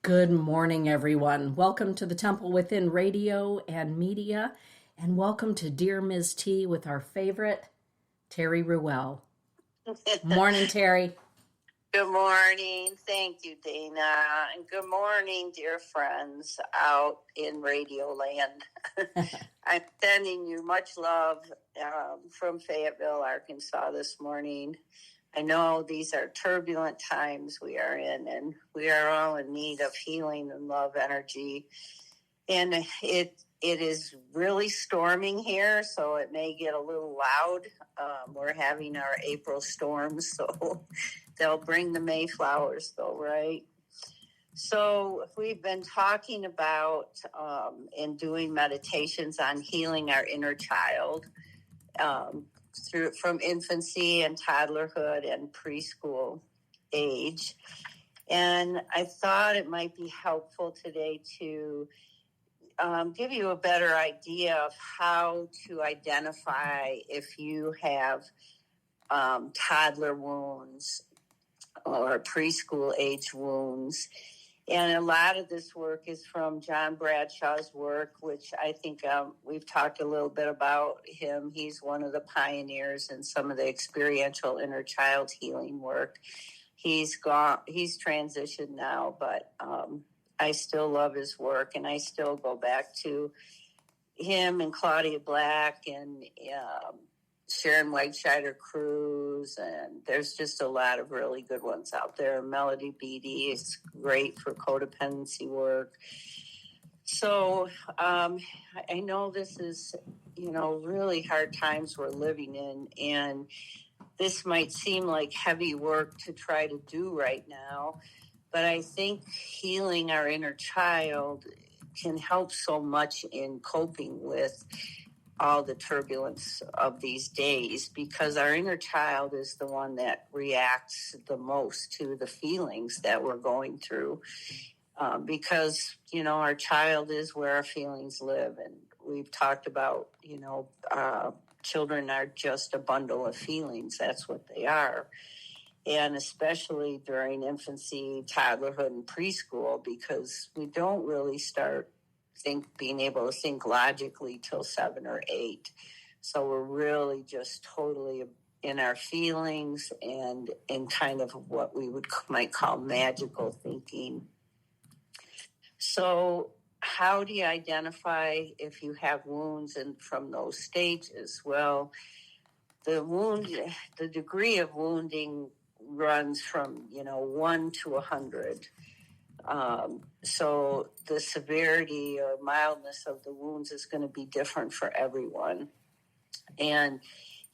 Good morning, everyone. Welcome to the Temple Within Radio and Media, and welcome to Dear Ms. T with our favorite, Terry Ruel. Morning, Terry. Good morning. Thank you, Dana. And good morning, dear friends out in Radio Land. I'm sending you much love from Fayetteville, Arkansas this morning. I know these are turbulent times we are in, and we are all in need of healing and love energy. And it is really storming here, so it may get a little loud. We're having our April storms, so they'll bring the Mayflowers, though, right? So we've been talking about and doing meditations on healing our inner child from infancy and toddlerhood and preschool age. And I thought it might be helpful today to give you a better idea of how to identify if you have toddler wounds or preschool age wounds. And a lot of this work is from John Bradshaw's work, which I think we've talked a little bit about him. He's one of the pioneers in some of the experiential inner child healing work. He's transitioned now, but I still love his work, and I still go back to him and Claudia Black and Sharon Whitescheider Cruz, and there's just a lot of really good ones out there. Melody Beattie is great for codependency work. So I know this is, really hard times we're living in, and this might seem like heavy work to try to do right now, but I think healing our inner child can help so much in coping with all the turbulence of these days, because our inner child is the one that reacts the most to the feelings that we're going through, because, our child is where our feelings live. And we've talked about, children are just a bundle of feelings. That's what they are. And especially during infancy, toddlerhood, and preschool, because we don't really start being able to think logically till 7 or 8. So we're really just totally in our feelings and in kind of what we might call magical thinking. So how do you identify if you have wounds from those stages? Well, the degree of wounding runs from 1 to 100. So the severity or mildness of the wounds is going to be different for everyone. And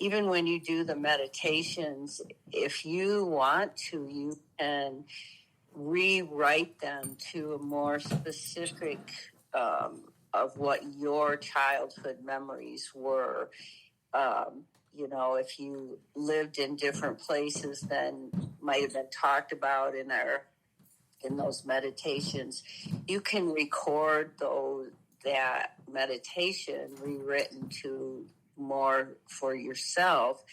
even when you do the meditations, if you want to, you can rewrite them to a more specific of what your childhood memories were. If you lived in different places than might have been talked about in those meditations, you can record that meditation rewritten to more for yourself,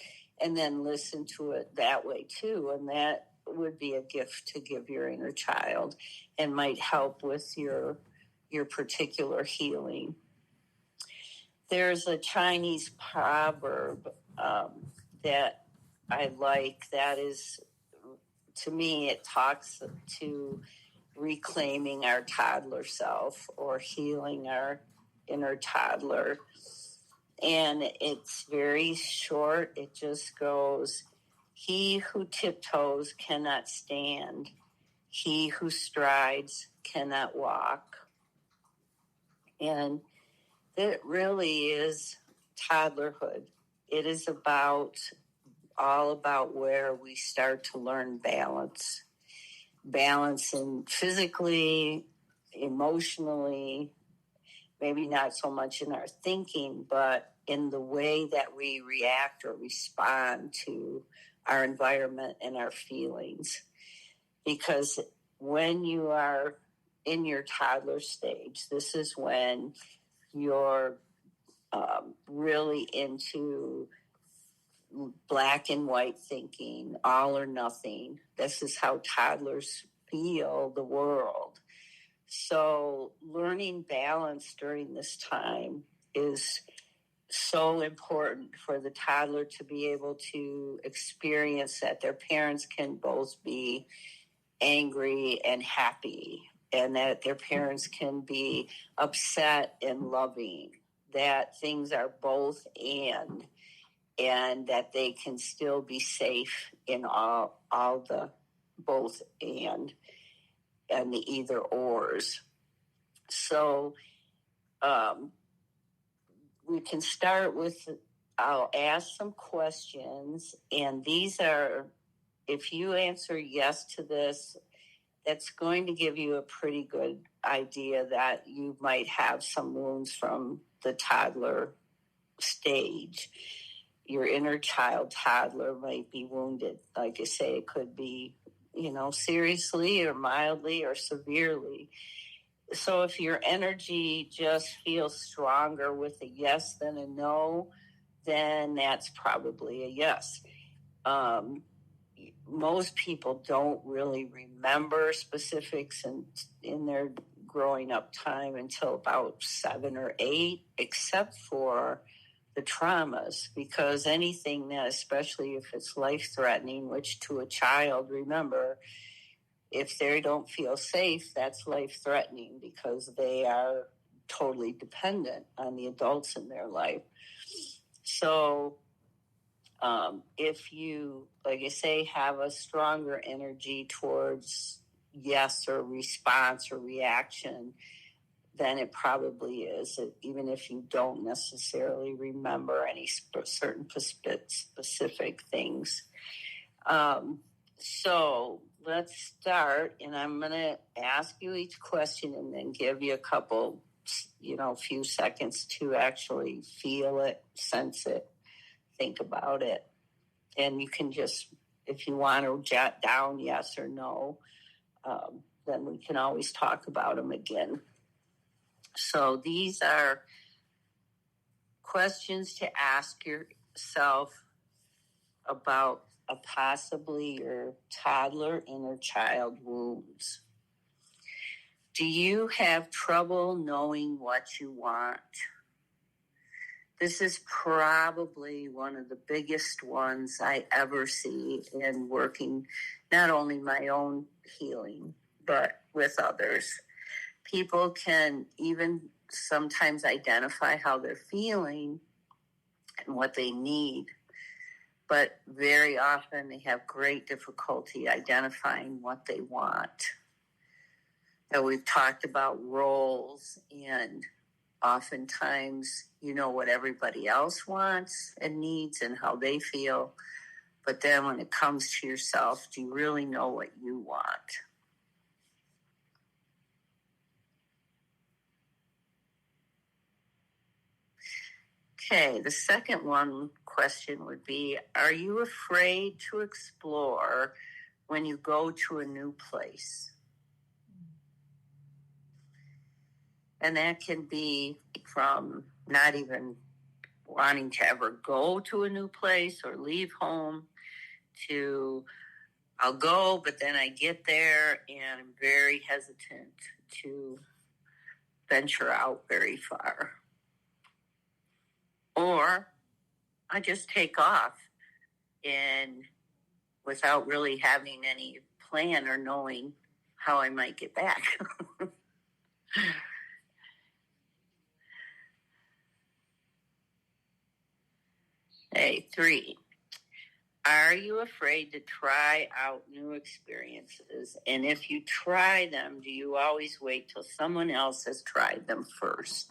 and then listen to it that way too. And that would be a gift to give your inner child, and might help with your particular healing. There's a Chinese proverb that I like. That is, to me, it talks to reclaiming our toddler self or healing our inner toddler. And it's very short. It just goes, "He who tiptoes cannot stand. He who strides cannot walk." And it really is toddlerhood. It is all about where we start to learn balance in physically, emotionally, maybe not so much in our thinking, but in the way that we react or respond to our environment and our feelings. Because when you are in your toddler stage, this is when you're really into black and white thinking, all or nothing. This is how toddlers feel the world. So learning balance during this time is so important for the toddler to be able to experience that their parents can both be angry and happy, and that their parents can be upset and loving, that things are both and that they can still be safe in all the both and the either ors. So we can start with, I'll ask some questions, and these are, if you answer yes to this, that's going to give you a pretty good idea that you might have some wounds from the toddler stage. Your inner child toddler might be wounded. Like I say, it could be, seriously or mildly or severely. So if your energy just feels stronger with a yes than a no, then that's probably a yes. Most people don't really remember specifics in their growing up time until about 7 or 8, except for the traumas, because anything that, especially if it's life-threatening, which to a child, remember, if they don't feel safe, that's life-threatening because they are totally dependent on the adults in their life. So if you, like I say, have a stronger energy towards yes or response or reaction, then it probably is, even if you don't necessarily remember any certain specific things. So let's start, and I'm going to ask you each question and then give you a couple, few seconds to actually feel it, sense it, think about it. And you can just, if you want to jot down yes or no, then we can always talk about them again. So these are questions to ask yourself about possibly your toddler inner child wounds. Do you have trouble knowing what you want? This is probably one of the biggest ones I ever see in working, not only my own healing, but with others. People can even sometimes identify how they're feeling and what they need, but very often they have great difficulty identifying what they want. And we've talked about roles, and oftentimes you know what everybody else wants and needs and how they feel, but then when it comes to yourself, do you really know what you want? Okay, the second question would be, are you afraid to explore when you go to a new place? And that can be from not even wanting to ever go to a new place or leave home to, I'll go, but then I get there and I'm very hesitant to venture out very far. Or I just take off and without really having any plan or knowing how I might get back. Hey, 3. Are you afraid to try out new experiences? And if you try them, do you always wait till someone else has tried them first?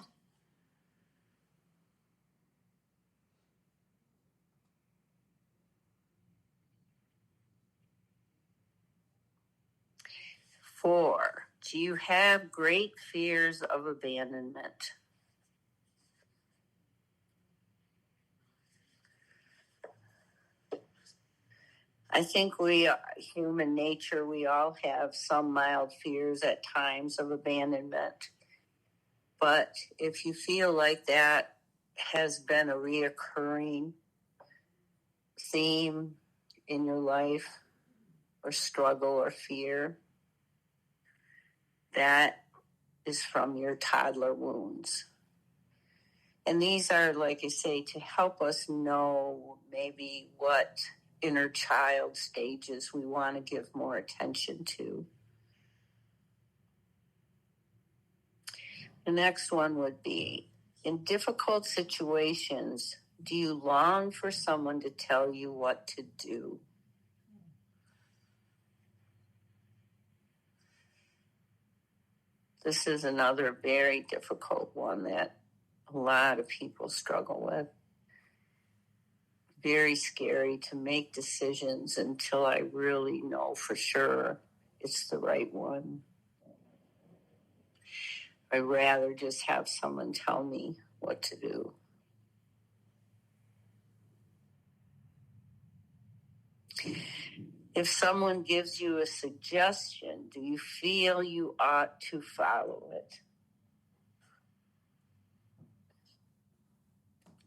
Four, do you have great fears of abandonment? I think human nature, we all have some mild fears at times of abandonment. But if you feel like that has been a reoccurring theme in your life, or struggle or fear, that is from your toddler wounds. And these are, like I say, to help us know maybe what inner child stages we want to give more attention to. The next one would be, in difficult situations, do you long for someone to tell you what to do? This is another very difficult one that a lot of people struggle with. Very scary to make decisions until I really know for sure it's the right one. I'd rather just have someone tell me what to do. If someone gives you a suggestion, do you feel you ought to follow it?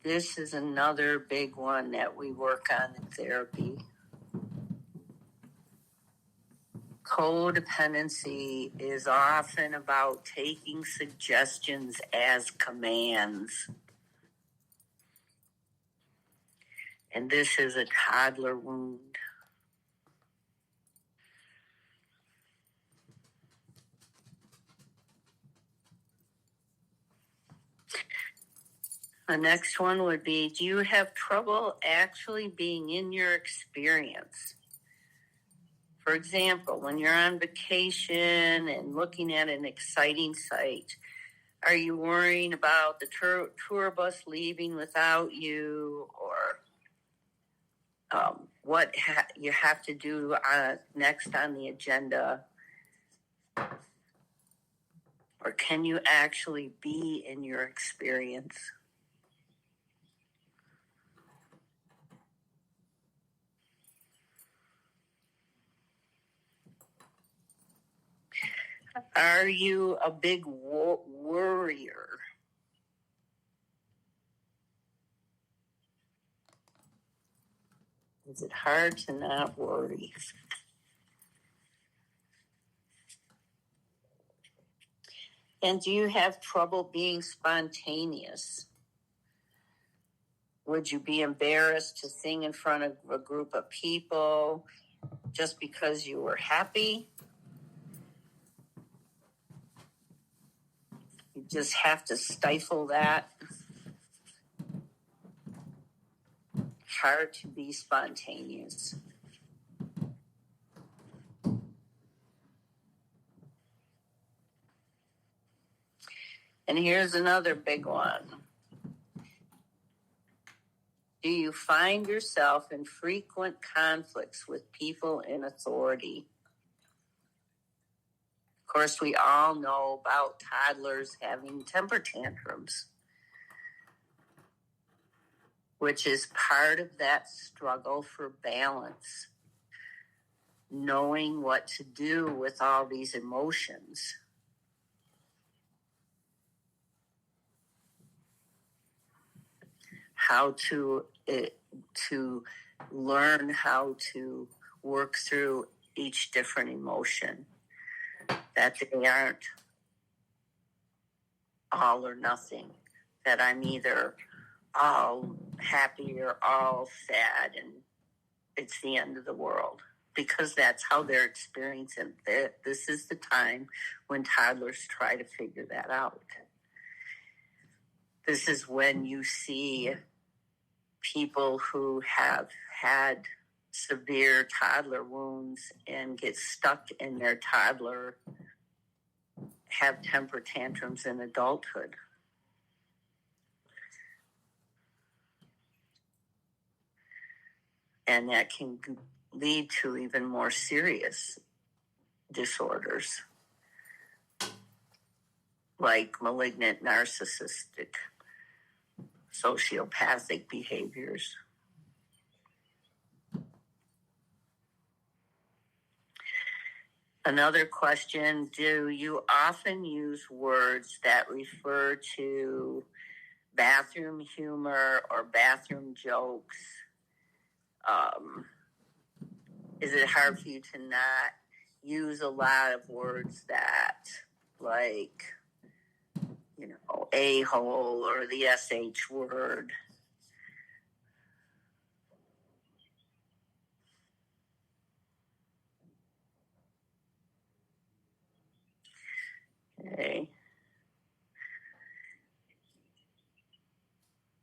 This is another big one that we work on in therapy. Codependency is often about taking suggestions as commands. And this is a toddler wound. The next one would be, do you have trouble actually being in your experience? For example, when you're on vacation and looking at an exciting sight, are you worrying about the tour bus leaving without you, or what you have to do next on the agenda? Or can you actually be in your experience? Are you a big worrier? Is it hard to not worry? And do you have trouble being spontaneous? Would you be embarrassed to sing in front of a group of people just because you were happy? You just have to stifle that. Hard to be spontaneous. And here's another big one. Do you find yourself in frequent conflicts with people in authority? Of course, we all know about toddlers having temper tantrums, which is part of that struggle for balance, knowing what to do with all these emotions. How to learn how to work through each different emotion, that they aren't all or nothing, that I'm either all happy or all sad and it's the end of the world, because that's how they're experiencing it. This is the time when toddlers try to figure that out. This is when you see people who have had severe toddler wounds and get stuck in their toddler, have temper tantrums in adulthood. And that can lead to even more serious disorders, like malignant narcissistic sociopathic behaviors. Another question, do you often use words that refer to bathroom humor or bathroom jokes? Is it hard for you to not use a lot of words that, like, a-hole or the sh word. Okay.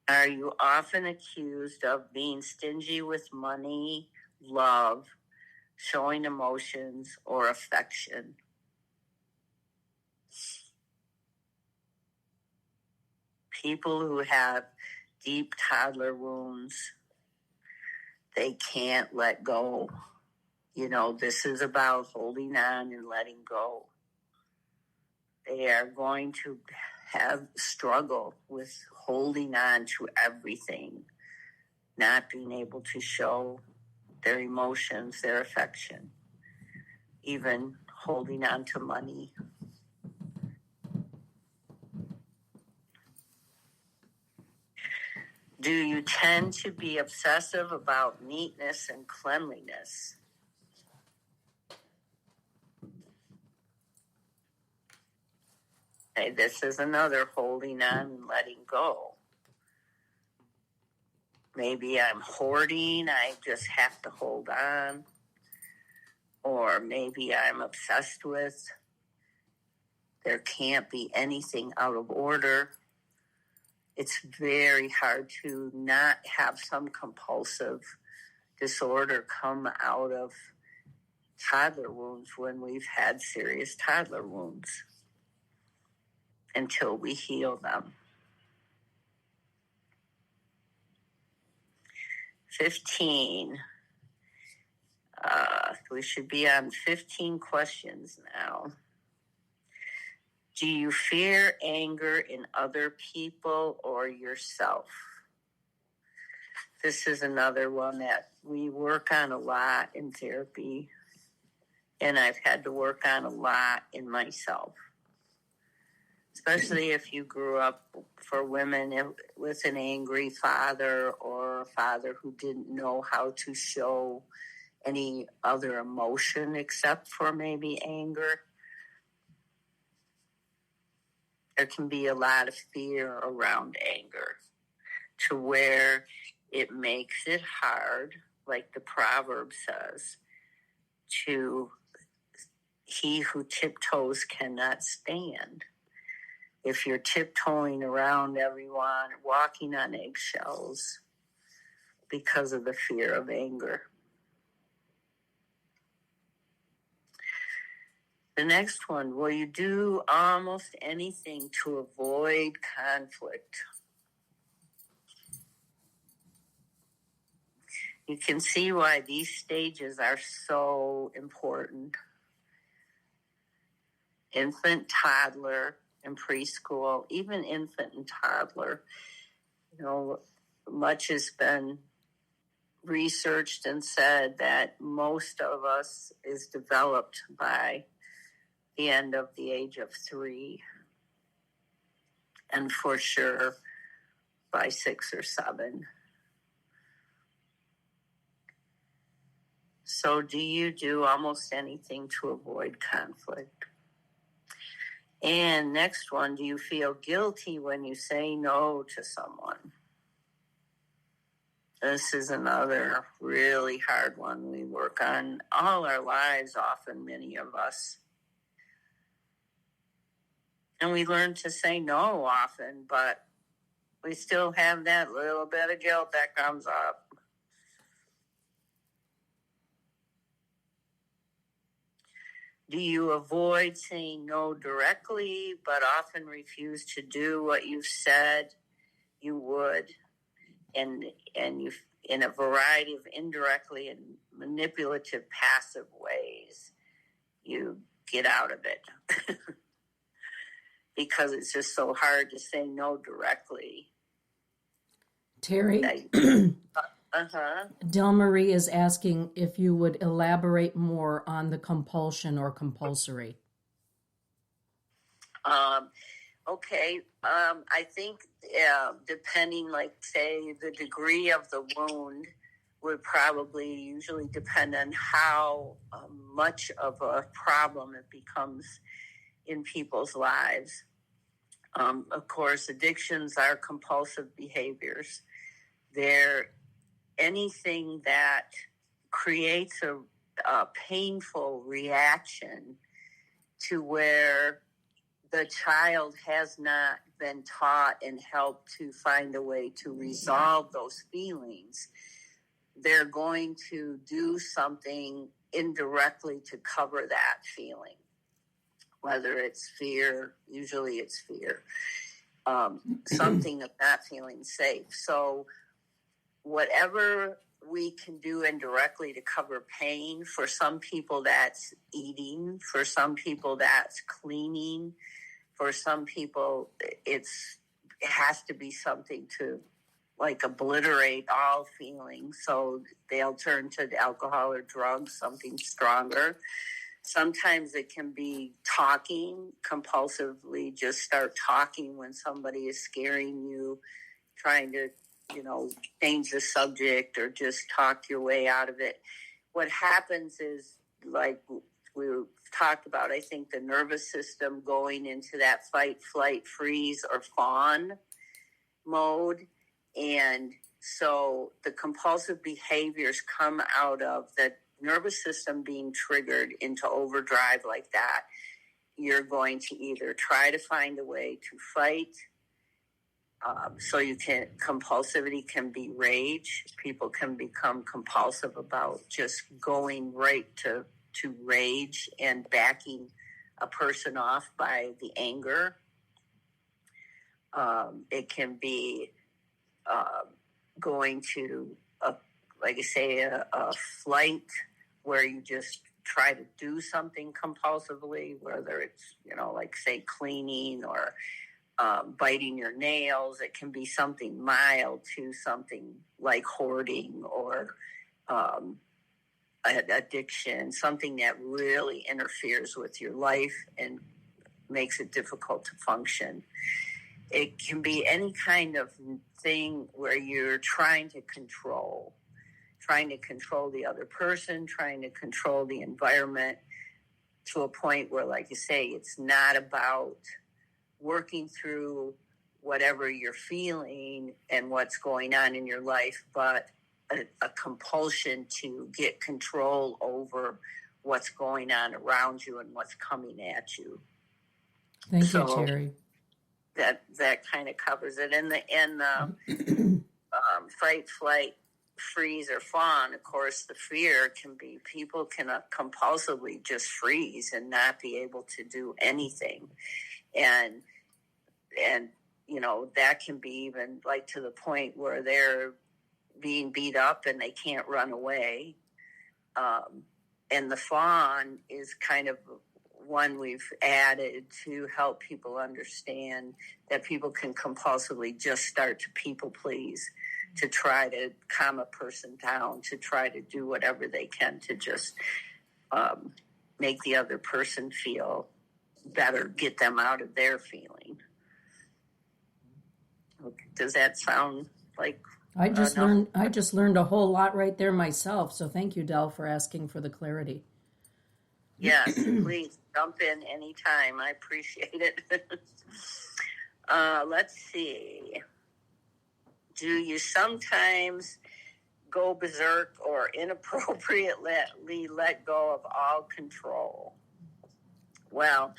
Are you often accused of being stingy with money, love, showing emotions, or affection? People who have deep toddler wounds, they can't let go. This is about holding on and letting go. They are going to have struggle with holding on to everything, not being able to show their emotions, their affection, even holding on to money. Do you tend to be obsessive about neatness and cleanliness? Okay, this is another holding on and letting go. Maybe I'm hoarding, I just have to hold on. Or maybe I'm obsessed with, there can't be anything out of order. It's very hard to not have some compulsive disorder come out of toddler wounds when we've had serious toddler wounds until we heal them. 15. We should be on 15 questions now. Do you fear anger in other people or yourself? This is another one that we work on a lot in therapy, and I've had to work on a lot in myself. Especially if you grew up, for women, with an angry father or a father who didn't know how to show any other emotion except for maybe anger. There can be a lot of fear around anger to where it makes it hard, like the proverb says, he who tiptoes cannot stand. If you're tiptoeing around everyone, walking on eggshells because of the fear of anger. The next one, will you do almost anything to avoid conflict? You can see why these stages are so important. Infant, toddler, and preschool, even infant and toddler. Much has been researched and said that most of us is developed by the end of the age of 3, and for sure by 6 or 7. So do you do almost anything to avoid conflict? And next one, do you feel guilty when you say no to someone? This is another really hard one we work on all our lives, often, many of us. And we learn to say no often, but we still have that little bit of guilt that comes up. Do you avoid saying no directly, but often refuse to do what you said you would, and you, in a variety of indirectly and manipulative, passive ways, you get out of it because it's just so hard to say no directly. Terry, Del Marie is asking if you would elaborate more on the compulsion or compulsory. Okay. I think depending, like, say, the degree of the wound would probably usually depend on how much of a problem it becomes in people's lives. Of course, addictions are compulsive behaviors. They're anything that creates a painful reaction to where the child has not been taught and helped to find a way to resolve those feelings. They're going to do something indirectly to cover that feeling, whether it's fear, usually it's fear, something of not feeling safe. So whatever we can do indirectly to cover pain, for some people that's eating, for some people that's cleaning, for some people it has to be something to like obliterate all feelings. So they'll turn to alcohol or drugs, something stronger. Sometimes it can be talking compulsively, just start talking when somebody is scaring you, trying to, change the subject or just talk your way out of it. What happens is, like we talked about, I think the nervous system going into that fight, flight, freeze, or fawn mode. And so the compulsive behaviors come out of the nervous system being triggered into overdrive like that. You're going to either try to find a way to fight. Compulsivity can be rage. People can become compulsive about just going right to rage and backing a person off by the anger. It can be going to, a flight where you just try to do something compulsively, whether it's, say cleaning or biting your nails. It can be something mild to something like hoarding or addiction, something that really interferes with your life and makes it difficult to function. It can be any kind of thing where you're trying to control the other person, trying to control the environment to a point where, like you say, it's not about working through whatever you're feeling and what's going on in your life, but a compulsion to get control over what's going on around you and what's coming at you. Thank you, Terry. That kind of covers it. And the fight, flight, freeze, or fawn, of course, the fear can be, people can compulsively just freeze and not be able to do anything. And that can be even like to the point where they're being beat up and they can't run away. And the fawn is kind of one we've added to help people understand that people can compulsively just start to people please, to try to calm a person down, to try to do whatever they can to just make the other person feel better, get them out of their feeling. Does that sound like I just learned a whole lot right there myself. So thank you, Del, for asking for the clarity. Yes, please jump in anytime. I appreciate it. Let's see. Do you sometimes go berserk or inappropriately let go of all control? Well,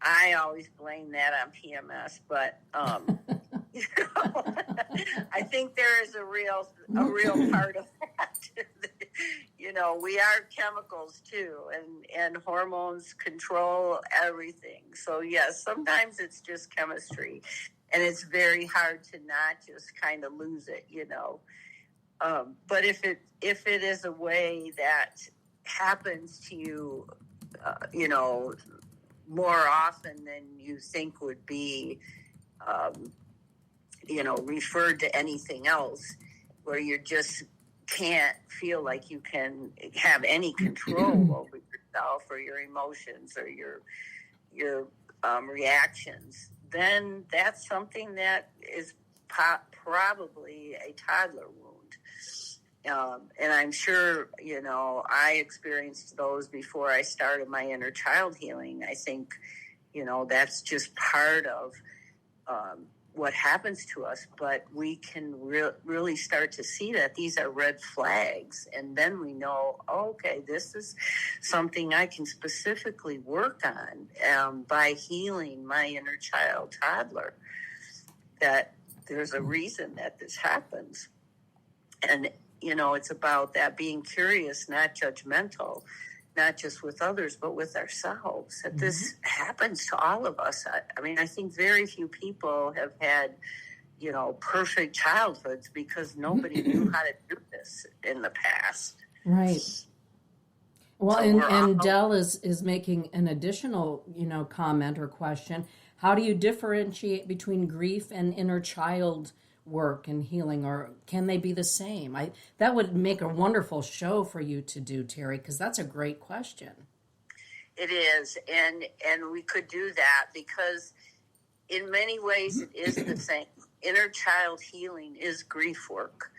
I always blame that on PMS, but I think there is a real part of that. We are chemicals too, and hormones control everything. So yes, sometimes it's just chemistry, and it's very hard to not just kind of lose it, But if it is a way that happens to you, more often than you think would be, referred to anything else, where you just can't feel like you can have any control over yourself or your emotions or your reactions, then that's something that is probably a toddler wound. And I'm sure, I experienced those before I started my inner child healing. I think, that's just part of what happens to us, but we can really start to see that these are red flags. And then we know, okay, this is something I can specifically work on by healing my inner child toddler, that there's a reason that this happens. And, it's about that being curious, not judgmental, not just with others, but with ourselves, that this happens to all of us. I think very few people have had, perfect childhoods because nobody knew how to do this in the past. Right. Well, So and Dell is making an additional, comment or question. How do you differentiate between grief and inner child work and healing, or can they be the same? That would make a wonderful show for you to do, Terry, because that's a great question. It is, and we could do that because in many ways it is the same. Inner child healing is grief work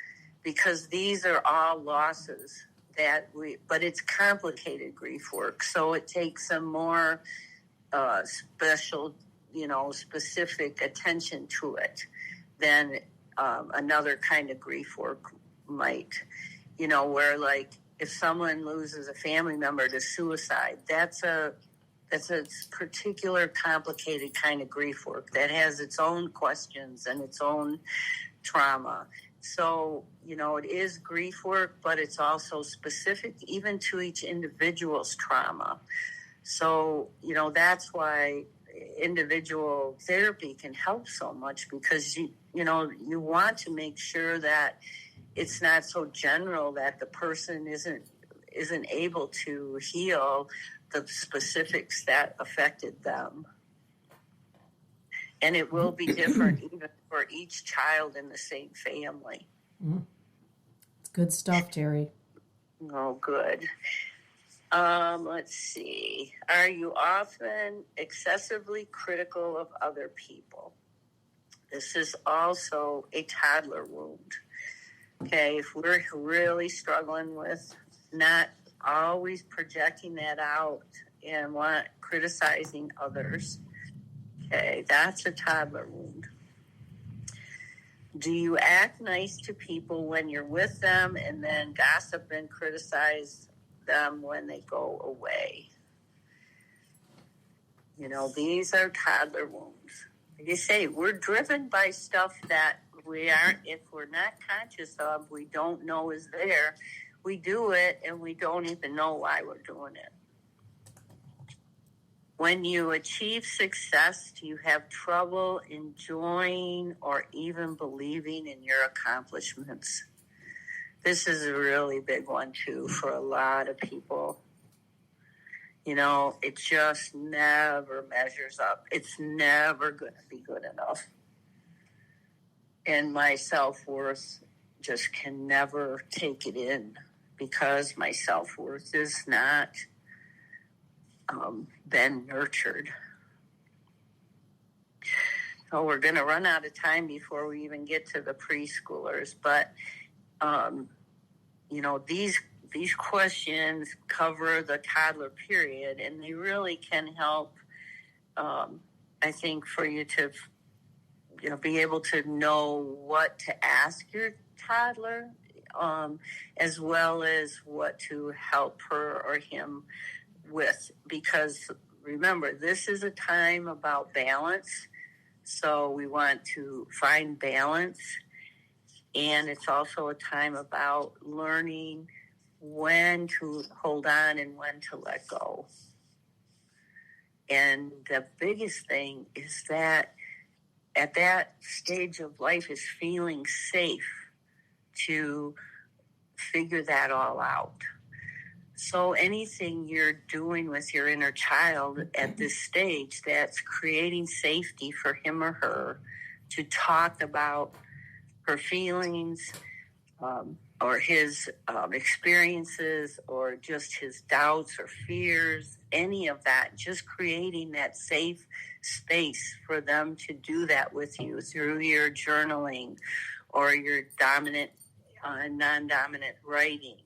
because these are all losses but it's complicated grief work, so it takes some more special, specific attention to it than another kind of grief work might, where like if someone loses a family member to suicide, that's a particular complicated kind of grief work that has its own questions and its own trauma. So, it is grief work, but it's also specific even to each individual's trauma. So, that's why individual therapy can help so much, because you want to make sure that it's not so general that the person isn't able to heal the specifics that affected them. And it will be different even for each child in the same family. It's good stuff, Terry. Oh, good. Let's see. Are you often excessively critical of other people? This is also a toddler wound. Okay, if we're really struggling with not always projecting that out and criticizing others, okay, that's a toddler wound. Do you act nice to people when you're with them and then gossip and criticize them when they go away? These are toddler wounds. Like you say, we're driven by stuff that if we're not conscious of, we don't know is there. We do it and we don't even know why we're doing it. When you achieve success, do you have trouble enjoying or even believing in your accomplishments? This is a really big one, too, for a lot of people. It just never measures up. It's never going to be good enough. And my self-worth just can never take it in because my self-worth is not been nurtured. So we're going to run out of time before we even get to the preschoolers, but these questions cover the toddler period, and they really can help. I think for you to be able to know what to ask your toddler, as well as what to help her or him with, because remember, this is a time about balance. So we want to find balance. And it's also a time about learning when to hold on and when to let go. And the biggest thing is that at that stage of life is feeling safe to figure that all out. So anything you're doing with your inner child at this stage that's creating safety for him or her to talk about her feelings or his experiences or just his doubts or fears, any of that, just creating that safe space for them to do that with you through your journaling or your dominant, non-dominant writing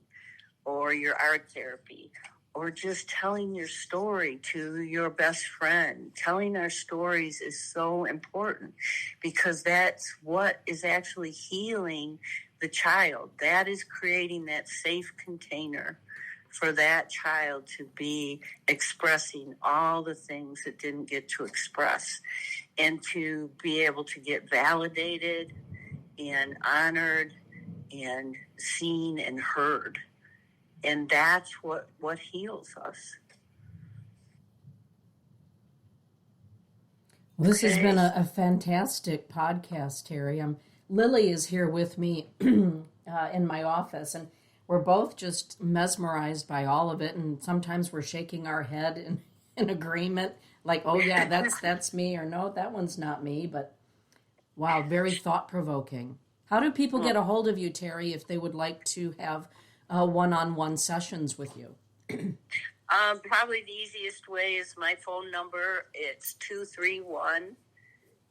or your art therapy or just telling your story to your best friend. Telling our stories is so important because that's what is actually healing the child. That is creating that safe container for that child to be expressing all the things it didn't get to express, and to be able to get validated and honored and seen and heard. And that's what heals us. Well, this has been a fantastic podcast, Terry. Lily is here with me in my office, and we're both just mesmerized by all of it. And sometimes we're shaking our head in agreement, like, oh yeah, that's me, or no, that one's not me. But wow, very thought-provoking. How do people get a hold of you, Terry, if they would like to have one-on-one sessions with you? Probably the easiest way is my phone number. It's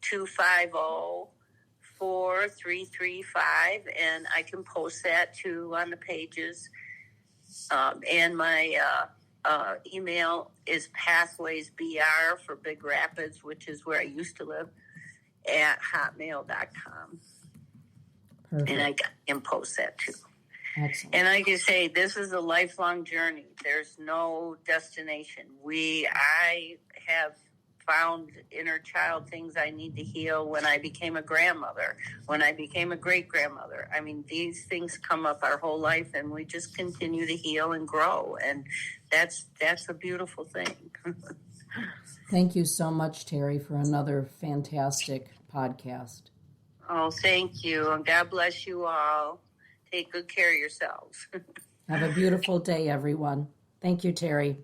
231-250-4335, and I can post that too on the pages. And my email is pathwaysbr for Big Rapids, which is where I used to live, at hotmail.com. Perfect. And I can post that too. Excellent. And like you say, this is a lifelong journey. There's no destination. I have found inner child things I need to heal when I became a grandmother, when I became a great-grandmother. I mean, these things come up our whole life, and we just continue to heal and grow. And that's a beautiful thing. Thank you so much, Terry, for another fantastic podcast. Oh, thank you. And God bless you all. Take good care of yourselves. Have a beautiful day, everyone. Thank you, Terry.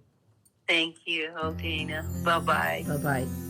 Thank you, Dina. Bye-bye. Bye-bye.